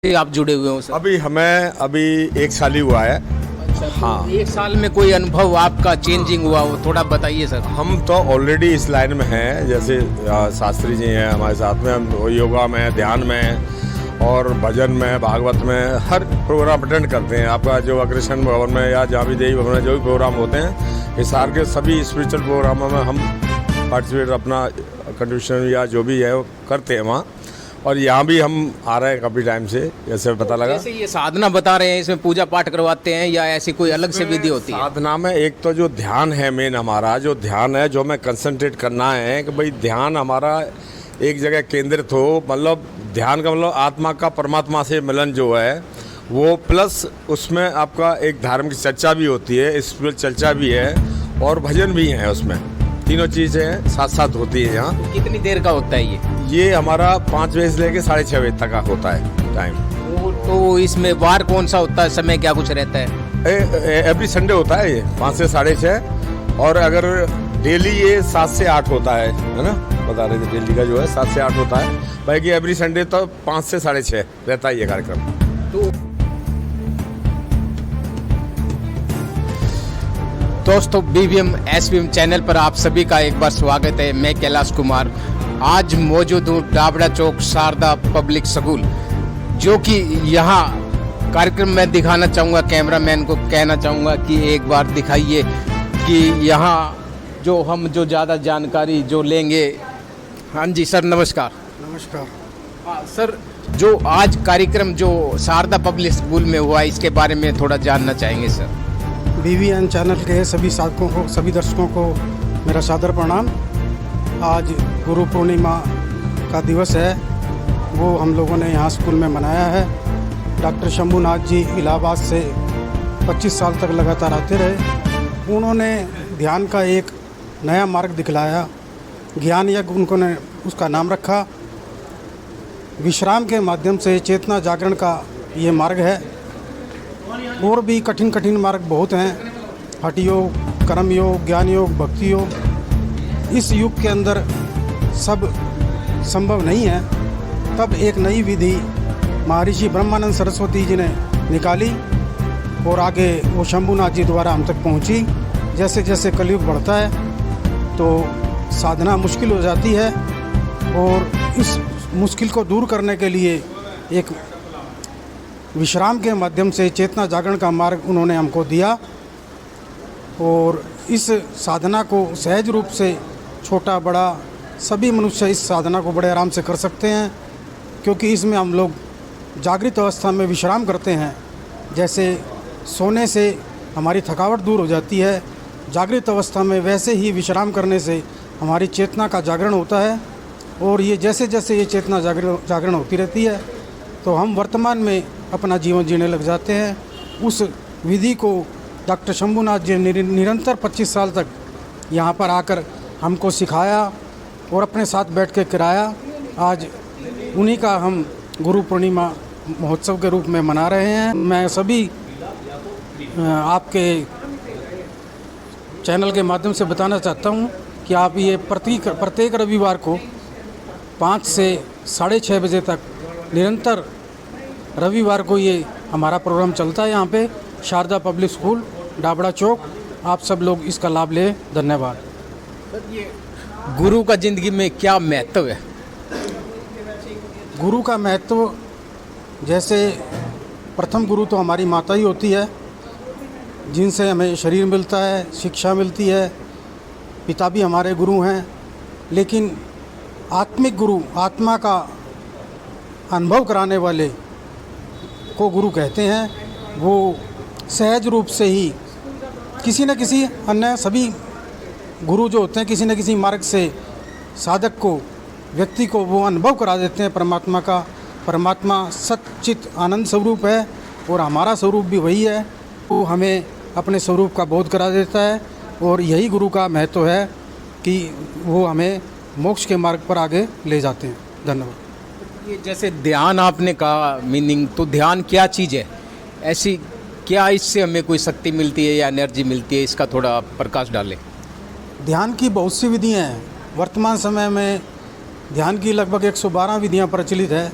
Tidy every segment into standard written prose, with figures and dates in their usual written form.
से आप जुड़े हुए हो सर? अभी 1 साल ही हुआ है। अच्छा, तो हाँ। 1 साल में कोई अनुभव आपका चेंजिंग हुआ हो, थोड़ा बताइए सर। हम तो ऑलरेडी इस लाइन में हैं, जैसे शास्त्री जी हैं हमारे साथ में, हम योगा में, ध्यान में और भजन में, भागवत में हर प्रोग्राम अटेंड करते हैं। आपका जो अग्रसेन भवन में या जहाँ भी देवी भवन में जो भी प्रोग्राम होते हैं, हिसार के सभी स्पिरिचुअल प्रोग्रामों में हम पार्टिसिपेट अपना कंट्रीब्यूशन या जो भी है वो करते हैं वहाँ। और यहाँ भी हम आ रहे हैं काफ़ी टाइम से, जैसे पता लगा। जैसे ये साधना बता रहे हैं, इसमें पूजा पाठ करवाते हैं या ऐसी कोई अलग से विधि होती है? साधना में एक तो जो ध्यान है, मेन हमारा जो ध्यान है, जो हमें कंसंट्रेट करना है कि भाई ध्यान हमारा एक जगह केंद्रित हो। मतलब ध्यान का मतलब आत्मा का परमात्मा से मिलन जो है वो, प्लस उसमें आपका एक धार्मिक चर्चा भी होती है, स्पिरिचुअल चर्चा भी है और भजन भी है। उसमें तीनों चीज़ें साथ साथ होती है। यहाँ कितनी देर का होता है ये हमारा 5 बजे से लेकर 6:30 बजे तक का होता है टाइम। तो इसमें वार कौन सा होता है, समय क्या कुछ रहता है? एवरी संडे होता है ये 5 से 6:30। और अगर डेली ये 7 से 8 होता है ना, बता रहे थे डेली का जो है 7 से 8 होता है। बाकी एवरी संडे तो 5 से 6:30 रहता है ये कार्यक्रम। तो दोस्तों, बीवीएम एसबीएम चैनल पर आप सभी का एक बार स्वागत है। मैं कैलाश कुमार आज मौजूद हूँ डाबड़ा चौक शारदा पब्लिक स्कूल, जो कि यहाँ कार्यक्रम में दिखाना चाहूँगा, कैमरामैन को कहना चाहूँगा कि एक बार दिखाइए कि यहाँ जो ज़्यादा जानकारी जो लेंगे। हाँ जी सर, नमस्कार। नमस्कार। हाँ सर, जो आज कार्यक्रम जो शारदा पब्लिक स्कूल में हुआ, इसके बारे में थोड़ा जानना चाहेंगे सर। बीवीएन चैनल के सभी साधकों को, सभी दर्शकों को मेरा सादर प्रणाम। आज गुरु पूर्णिमा का दिवस है, वो हम लोगों ने यहाँ स्कूल में मनाया है। डॉक्टर शंभूनाथ जी इलाहाबाद से 25 साल तक लगातार आते रहे। उन्होंने ध्यान का एक नया मार्ग दिखलाया, ज्ञान यज्ञ उनको ने उसका नाम रखा। विश्राम के माध्यम से चेतना जागरण का ये मार्ग है। और भी कठिन कठिन मार्ग बहुत हैं, हठ योग, कर्म योग, ज्ञान योग, भक्ति योग। इस युग के अंदर सब संभव नहीं है। तब एक नई विधि महर्षि ब्रह्मानंद सरस्वती जी ने निकाली और आगे वो शंभूनाथ जी द्वारा हम तक पहुंची। जैसे जैसे कलयुग बढ़ता है तो साधना मुश्किल हो जाती है, और इस मुश्किल को दूर करने के लिए एक विश्राम के माध्यम से चेतना जागरण का मार्ग उन्होंने हमको दिया। और इस साधना को सहज रूप से छोटा बड़ा सभी मनुष्य इस साधना को बड़े आराम से कर सकते हैं, क्योंकि इसमें हम लोग जागृत अवस्था में विश्राम करते हैं। जैसे सोने से हमारी थकावट दूर हो जाती है, जागृत अवस्था में वैसे ही विश्राम करने से हमारी चेतना का जागरण होता है। और ये जैसे जैसे ये चेतना जागरण होती रहती है तो हम वर्तमान में अपना जीवन जीने लग जाते हैं। उस विधि को डॉक्टर शंभूनाथ जी ने निरंतर 25 साल तक यहाँ पर आकर हमको सिखाया और अपने साथ बैठ के कराया। आज उन्हीं का हम गुरु पूर्णिमा महोत्सव के रूप में मना रहे हैं। मैं सभी आपके चैनल के माध्यम से बताना चाहता हूँ कि आप ये प्रत्येक रविवार को 5 से 6:30 बजे तक निरंतर रविवार को ये हमारा प्रोग्राम चलता है यहाँ पे शारदा पब्लिक स्कूल डाबड़ा चौक। आप सब लोग इसका लाभ लें। धन्यवाद। सर, ये गुरु का जिंदगी में क्या महत्व है? गुरु का महत्व, जैसे प्रथम गुरु तो हमारी माता ही होती है, जिनसे हमें शरीर मिलता है, शिक्षा मिलती है। पिता भी हमारे गुरु हैं, लेकिन आत्मिक गुरु, आत्मा का अनुभव कराने वाले को गुरु कहते हैं। वो सहज रूप से ही किसी न किसी अन्य सभी गुरु जो होते हैं किसी न किसी मार्ग से साधक को, व्यक्ति को वो अनुभव करा देते हैं परमात्मा का। परमात्मा सच्चित आनंद स्वरूप है और हमारा स्वरूप भी वही है। वो हमें अपने स्वरूप का बोध करा देता है, और यही गुरु का महत्व है कि वो हमें मोक्ष के मार्ग पर आगे ले जाते हैं। धन्यवाद। ये जैसे ध्यान आपने कहा मीनिंग, तो ध्यान क्या चीज़ है ऐसी, क्या इससे हमें कोई शक्ति मिलती है या एनर्जी मिलती है? इसका थोड़ा प्रकाश डालें। ध्यान की बहुत सी विधियाँ हैं। वर्तमान समय में ध्यान की लगभग 112 विधियाँ प्रचलित है।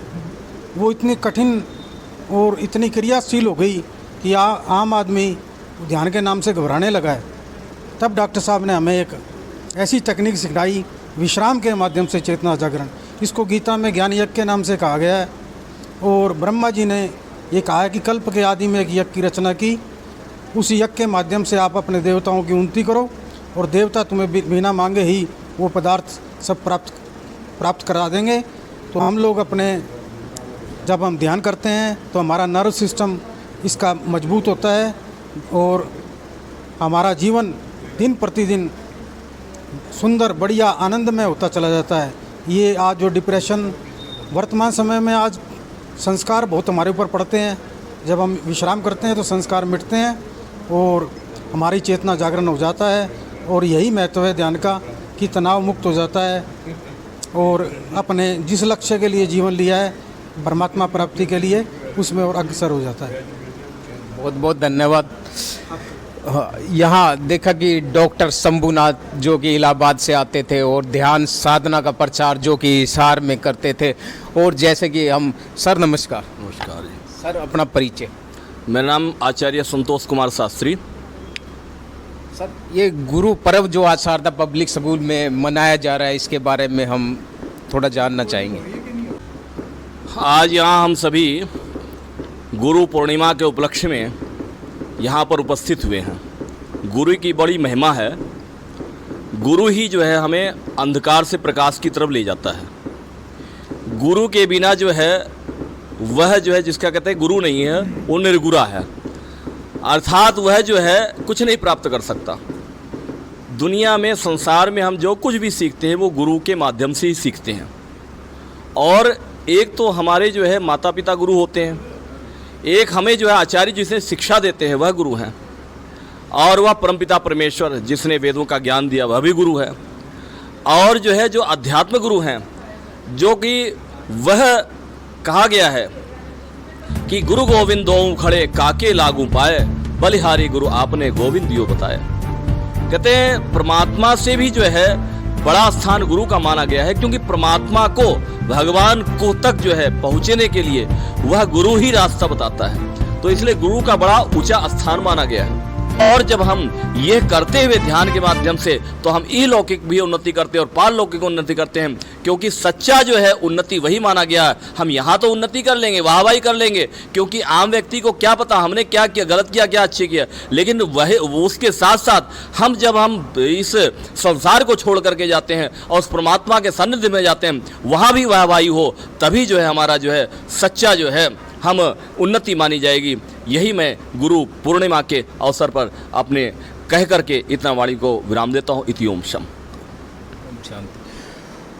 वो इतनी कठिन और इतनी क्रियाशील हो गई कि आम आदमी ध्यान के नाम से घबराने लगा है। तब डॉक्टर साहब ने हमें एक ऐसी तकनीक सिखाई, विश्राम के माध्यम से चेतना जागरण। इसको गीता में ज्ञान यज्ञ के नाम से कहा गया है। और ब्रह्मा जी ने ये कहा है कि कल्प के आदि में एक यज्ञ की रचना की, उस यज्ञ के माध्यम से आप अपने देवताओं की उन्नति करो और देवता तुम्हें बिना मांगे ही वो पदार्थ सब प्राप्त करा देंगे। तो हम लोग जब हम ध्यान करते हैं तो हमारा नर्व सिस्टम इसका मजबूत होता है और हमारा जीवन दिन प्रतिदिन सुंदर, बढ़िया, आनंदमय होता चला जाता है। ये आज जो डिप्रेशन वर्तमान समय में आज संस्कार बहुत हमारे ऊपर पड़ते हैं। जब हम विश्राम करते हैं तो संस्कार मिटते हैं और हमारी चेतना जागरण हो जाता है। और यही महत्व है ध्यान का कि तनाव मुक्त हो जाता है और अपने जिस लक्ष्य के लिए जीवन लिया है, परमात्मा प्राप्ति के लिए, उसमें और अग्रसर हो जाता है। बहुत बहुत धन्यवाद। यहाँ देखा कि डॉक्टर शंभुनाथ जो कि इलाहाबाद से आते थे और ध्यान साधना का प्रचार जो कि हिसार में करते थे। और जैसे कि हम सर नमस्कार। नमस्कार जी। सर अपना परिचय। मेरा नाम आचार्य संतोष कुमार शास्त्री। सर ये गुरु पर्व जो आज शारदा पब्लिक स्कूल में मनाया जा रहा है, इसके बारे में हम थोड़ा जानना चाहेंगे। आज यहाँ हम सभी गुरु पूर्णिमा के उपलक्ष्य में यहाँ पर उपस्थित हुए हैं। गुरु की बड़ी महिमा है। गुरु ही जो है हमें अंधकार से प्रकाश की तरफ ले जाता है। गुरु के बिना जो है वह जो है जिसका कहते हैं गुरु नहीं है, वो निर्गुरा है, अर्थात वह जो है कुछ नहीं प्राप्त कर सकता। दुनिया में, संसार में हम जो कुछ भी सीखते हैं वो गुरु के माध्यम से ही सीखते हैं। और एक तो हमारे जो है माता पिता गुरु होते हैं, एक हमें जो है आचार्य जिसे शिक्षा देते हैं वह गुरु हैं, और वह परमपिता परमेश्वर जिसने वेदों का ज्ञान दिया वह भी गुरु है। और जो है जो अध्यात्म गुरु हैं, जो कि वह कहा गया है कि गुरु गोविंद दो खड़े काके लागू पाए, बलिहारी गुरु आपने गोविंद दियो बताए। कहते हैं परमात्मा से भी जो है बड़ा स्थान गुरु का माना गया है, क्योंकि परमात्मा को, भगवान को तक जो है पहुंचने के लिए वह गुरु ही रास्ता बताता है। तो इसलिए गुरु का बड़ा ऊंचा स्थान माना गया है। और जब हम ये करते हुए ध्यान के माध्यम से, तो हम इलौकिक भी उन्नति करते हैं और पारलौकिक उन्नति करते हैं, क्योंकि सच्चा जो है उन्नति वही माना गया है। हम यहाँ तो उन्नति कर लेंगे, वाहवाही कर लेंगे, क्योंकि आम व्यक्ति को क्या पता हमने क्या किया, गलत किया, क्या अच्छे किया। लेकिन वह उसके साथ साथ जब हम इस संसार को छोड़ करके जाते हैं और उस परमात्मा के सानिध्य में जाते हैं, वहाँ भी वाहवाही हो, तभी जो है हमारा जो है सच्चा जो है हम उन्नति मानी जाएगी। यही मैं गुरु पूर्णिमा के अवसर पर अपने कह करके इतना वाणी को विराम देता हूँ। इति ओम शम।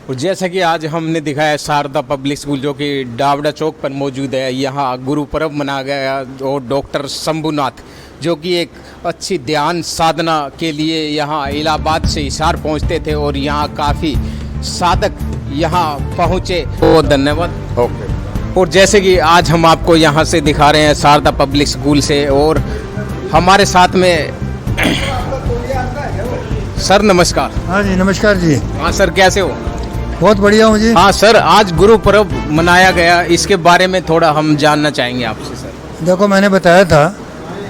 और जैसा कि आज हमने दिखाया शारदा पब्लिक स्कूल जो कि डावड़ा चौक पर मौजूद है, यहाँ गुरु पर्व मनाया गया और डॉक्टर शंभुनाथ जो कि एक अच्छी ध्यान साधना के लिए यहाँ इलाहाबाद से हिसार पहुँचते थे और यहाँ काफ़ी साधक यहाँ पहुँचे। बहुत धन्यवाद। ओके। और जैसे कि आज हम आपको यहाँ से दिखा रहे हैं शारदा पब्लिक स्कूल से, और हमारे साथ में सर नमस्कार। हाँ जी नमस्कार जी। हाँ सर कैसे हो? बहुत बढ़िया हूँ जी। हाँ सर, आज गुरु पर्व मनाया गया, इसके बारे में थोड़ा हम जानना चाहेंगे आपसे सर। देखो मैंने बताया था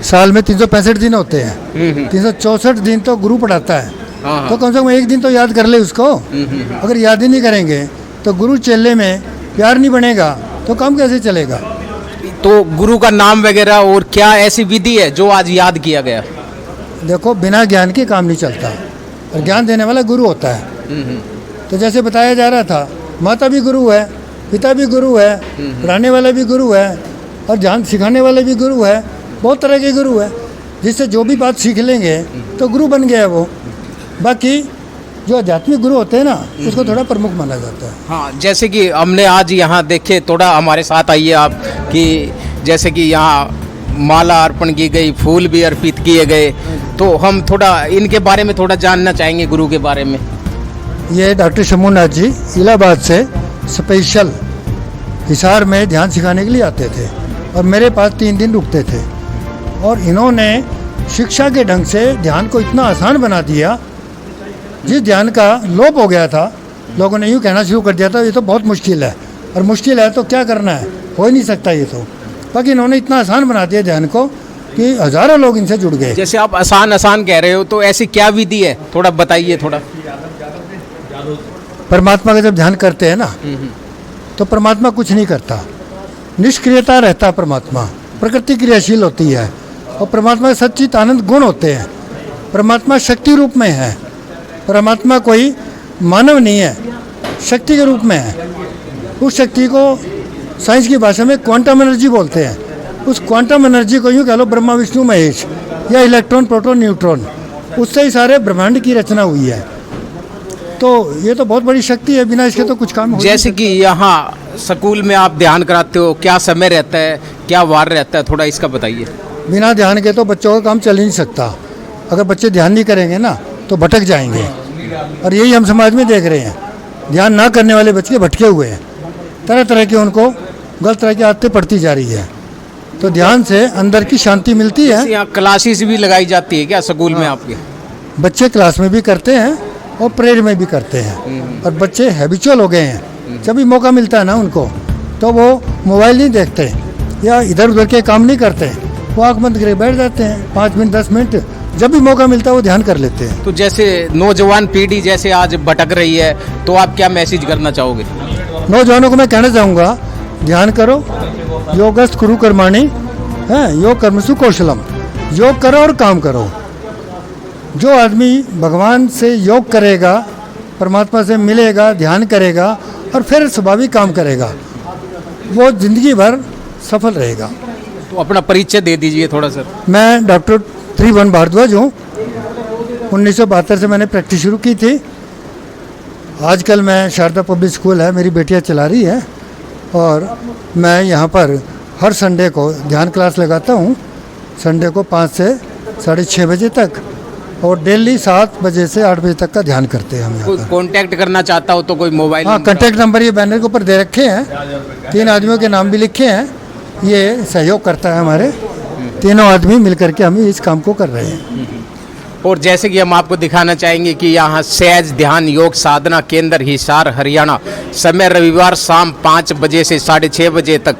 साल में 365 दिन होते हैं, 364 दिन तो गुरु पढ़ाता है। हाँ। तो कम से कम एक दिन तो याद कर ले उसको। अगर याद ही नहीं करेंगे तो गुरु चेले में प्यार नहीं बनेगा तो काम कैसे चलेगा। तो गुरु का नाम वगैरह और क्या ऐसी विधि है जो आज याद किया गया? देखो बिना ज्ञान के काम नहीं चलता और ज्ञान देने वाला गुरु होता है। तो जैसे बताया जा रहा था, माता भी गुरु है, पिता भी गुरु है, पढ़ाने वाला भी गुरु है और ज्ञान सिखाने वाले भी गुरु है। बहुत तरह के गुरु है, जिससे जो भी बात सीख लेंगे तो गुरु बन गया वो। बाकी जो आध्यात्मिक गुरु होते हैं ना, उसको थोड़ा प्रमुख माना जाता है। हाँ, जैसे कि हमने आज यहाँ देखे, थोड़ा हमारे साथ आइए आप, कि जैसे कि यहाँ माला अर्पण की गई, फूल भी अर्पित किए गए, तो हम थोड़ा इनके बारे में थोड़ा जानना चाहेंगे गुरु के बारे में। ये डॉक्टर शंभुनाथ जी इलाहाबाद से स्पेशल हिसार में ध्यान सिखाने के लिए आते थे और मेरे पास 3 दिन रुकते थे। और इन्होंने शिक्षा के ढंग से ध्यान को इतना आसान बना दिया, जिस ध्यान का लोप हो गया था, लोगों ने यूँ कहना शुरू कर दिया था ये तो बहुत मुश्किल है, और मुश्किल है तो क्या करना है, हो ही नहीं सकता ये तो। बाकी इन्होंने इतना आसान बना दिया ध्यान को कि हज़ारों लोग इनसे जुड़ गए। जैसे आप आसान आसान कह रहे हो, तो ऐसी क्या विधि है, थोड़ा बताइए थोड़ा। परमात्मा का जब ध्यान करते हैं ना तो परमात्मा कुछ नहीं करता, निष्क्रियता रहता है परमात्मा, प्रकृति क्रियाशील होती है और परमात्मा के सच्चित आनंद गुण होते हैं। परमात्मा शक्ति रूप में है, परमात्मा कोई मानव नहीं है, शक्ति के रूप में है। उस शक्ति को साइंस की भाषा में क्वांटम एनर्जी बोलते हैं। उस क्वांटम एनर्जी को यूँ कह लो ब्रह्मा विष्णु महेश, या इलेक्ट्रॉन प्रोटॉन न्यूट्रॉन, उससे ही सारे ब्रह्मांड की रचना हुई है। तो ये तो बहुत बड़ी शक्ति है, बिना इसके तो कुछ काम हो नहीं जैसे कि यहाँ स्कूल में आप ध्यान कराते हो, क्या समय रहता है, क्या वार रहता है, थोड़ा इसका बताइए। सकता। बिना ध्यान के तो बच्चों का काम चल ही नहीं सकता। अगर बच्चे ध्यान नहीं करेंगे ना तो भटक जाएंगे, और यही हम समाज में देख रहे हैं। ध्यान ना करने वाले बच्चे भटके हुए हैं, तरह तरह की उनको गलत तरह की आदतें पड़ती जा रही है। तो ध्यान से अंदर की शांति मिलती है। यहाँ क्लासेस भी लगाई जाती है क्या स्कूल में आपके? बच्चे क्लास में भी करते हैं और प्रेयर में भी करते हैं, और बच्चे हैबिचुअल हो गए हैं। जब भी मौका मिलता है ना उनको, तो वो मोबाइल नहीं देखते या इधर उधर के काम नहीं करते, वो आँख बंद करके बैठ जाते हैं 5 मिनट 10 मिनट, जब भी मौका मिलता है वो ध्यान कर लेते हैं। तो जैसे नौजवान पीढ़ी जैसे आज भटक रही है, तो आप क्या मैसेज करना चाहोगे? नौजवानों को मैं कहना चाहूँगा, ध्यान करो, योगस्थ कुरु कर्माणि, है योग कर्मसु कौशलम, योग करो और काम करो। जो आदमी भगवान से योग करेगा, परमात्मा से मिलेगा, ध्यान करेगा और फिर स्वाभाविक काम करेगा, वो जिंदगी भर सफल रहेगा। तो अपना परिचय दे दीजिए थोड़ा सर। मैं डॉक्टर त्रिभुवन भारद्वाज हूँ। 1972 से मैंने प्रैक्टिस शुरू की थी। आजकल मैं शारदा पब्लिक स्कूल है, मेरी बेटियाँ चला रही है, और मैं यहाँ पर हर संडे को ध्यान क्लास लगाता हूँ। संडे को 5 से 6:30 बजे तक, और डेली 7 बजे से 8 बजे तक का ध्यान करते हैं हम यहाँ कोई पर। कांटेक्ट करना चाहता हो तो कोई मोबाइल हाँ, नंबर? कॉन्टैक्ट नंबर ये बैनर के ऊपर दे रखे हैं, 3 आदमियों के नाम भी लिखे हैं। ये सहयोग करता है, हमारे तीनों आदमी मिलकर के हम इस काम को कर रहे हैं। और जैसे कि हम आपको दिखाना चाहेंगे कि यहाँ सहज ध्यान योग साधना केंद्र हिसार हरियाणा, समय रविवार शाम 5 बजे से 6:30 बजे तक।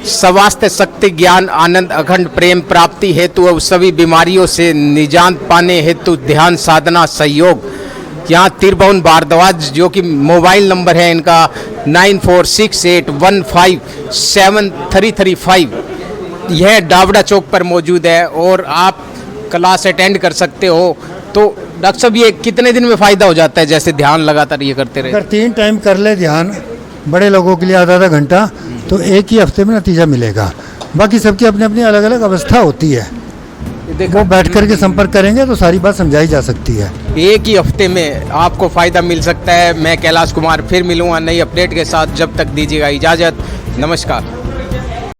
स्वास्थ्य शक्ति ज्ञान आनंद अखंड प्रेम प्राप्ति हेतु और सभी बीमारियों से निजात पाने हेतु ध्यान साधना सहयोग। यहाँ त्रिभुवन भारद्वाज, जो कि मोबाइल नंबर है इनका 9468157335, यह डावड़ा चौक पर मौजूद है, और आप क्लास अटेंड कर सकते हो। तो डॉक्टर साहब, ये कितने दिन में फ़ायदा हो जाता है, जैसे ध्यान लगातार ये करते रहे? अगर 3 टाइम कर ले ध्यान, बड़े लोगों के लिए आधा घंटा, तो एक ही हफ्ते में नतीजा मिलेगा। बाकी सबकी अपनी अपनी अलग अलग अवस्था होती है, वो बैठ कर के संपर्क करेंगे तो सारी बात समझाई जा सकती है। एक ही हफ्ते में आपको फ़ायदा मिल सकता है। मैं कैलाश कुमार फिर मिलूँगा नई अपडेट के साथ, जब तक दीजिएगा इजाज़त। नमस्कार।